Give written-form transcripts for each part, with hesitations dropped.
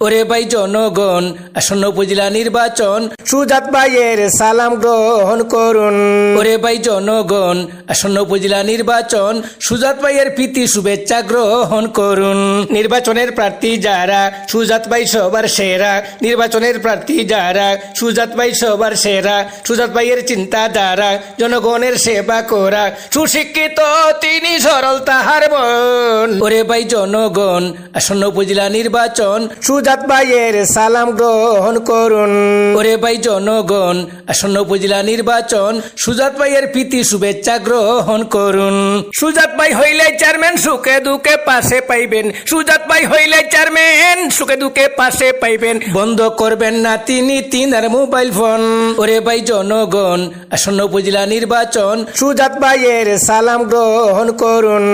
ওরে ভাই জনগণ, আসন্ন উপজেলা নির্বাচন, সুজাত ভাইয়ের সালাম গ্রহণ করুন। ওরে ভাই জনগণ, আসন্ন উপজেলা নির্বাচন, সুজাত ভাইয়ের প্রীতি শুভেচ্ছা গ্রহণ করুন। নির্বাচনের প্রার্থী যারা, সুজাত ভাই সবার সেরা। নির্বাচনের প্রার্থী যারা, সুজাত ভাই সবার সেরা। সুজাত ভাইয়ের চিন্তাধারা, জনগণের সেবা করা। সুশিক্ষিত তিনি, সরল তাহার মন। ওরে ভাই জনগণ, আসন্ন উপজেলা নির্বাচন, সুজাত ভাইয়ের সালাম গ্রহণ করুন। ওরে ভাই জনগণ, আসন্ন উপজেলা নির্বাচন, সুজাত ভাইয়ের প্রীতি শুভেচ্ছা গ্রহণ করুন। সুজাত ভাই হইলে চেয়ারম্যান, সুখে দুঃখে পাশে পাইবেন। সুজাত ভাই হইলে চেয়ারম্যান, সুখে দুঃখে পাশে পাইবেন। বন্ধ করবেন না তিনি তিনার মোবাইল ফোন। ওরে ভাই জনগণ, আসন্ন উপজেলা নির্বাচন, সুজাত ভাইয়ের সালাম গ্রহণ করুন।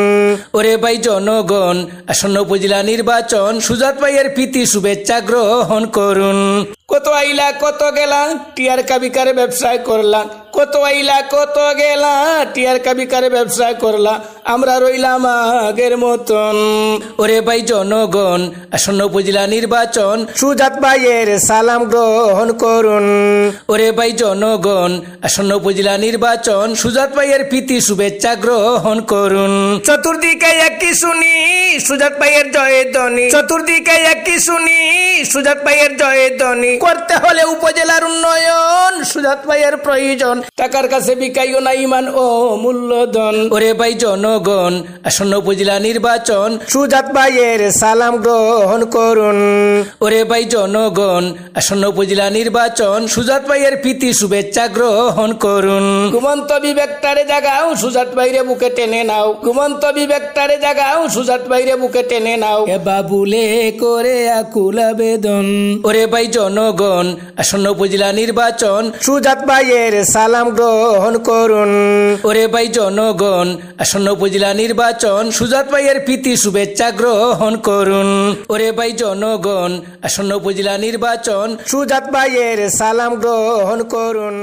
ওরে ভাই জনগণ, আসন্ন উপজেলা নির্বাচন, সুজাত ভাইয়ের প্রীতি শুভেচ্ছা গ্রহণ করুন। কত আইলা কত গেলা, টিয়ার কাবিকারে ব্যবসায় করলা। কত আইলা কত গেলা, টিয়ার কাবিকারে ব্যবসায় করলা। আমরা রইলাম আগের মতন। ওরে ভাই জনগণ, আসন্ন উপজেলা নির্বাচন, সুজাত ভাইয়ের সালাম গ্রহণ করুন। ওরে ভাই জনগণ, আসন্ন উপজেলা নির্বাচন, সুজাত ভাইয়ের প্রীতি শুভেচ্ছা গ্রহণ করুন। চতুর্দিকে একই শুনি, সুজাত ভাইয়ের জয়ের ধ্বনি। চতুর্দিকে একই শুনি, সুজাত ভাইয়ের জয়ের ধ্বনি। করতে হলে উপজেলার উন্নয়ন, সুজাত ভাইয়ের প্রয়োজন। টাকার কাছে বিকাইও না ইমান ও মূল্যধন। ওরে ভাই জনগণ, আসন্ন উপজেলা নির্বাচন, সুজাত ভাইয়ের সালাম গ্রহণ করুন। ওরে ভাই জনগণ, আসন্ন উপজেলা নির্বাচন, সুজাত ভাইয়ের প্রীতি শুভেচ্ছা গ্রহণ করুন। ঘুমন্ত বিবেকটারে জাগাও, সুজাত ভাইরে বুকে টেনে নাও। ঘুমন্ত বিবেকটারে জাগাও, সুজাত ভাইরে বুকে টেনে নাও। এ বাবুলে করে আকুল আবেদন। ওরে ভাই জনগণ, আসন্ন উপজেলা নির্বাচন, সুজাত ভাইয়ের সালাম গ্রহণ করুন। ওরে ভাই জনগণ, আসন্ন উপজেলা নির্বাচন, সুজাত ভাইয়ের প্রীতি শুভেচ্ছা গ্রহণ করুন। ওরে ভাই জনগণ, আসন্ন উপজেলা নির্বাচন, সুজাত ভাইয়ের সালাম গ্রহণ করুন।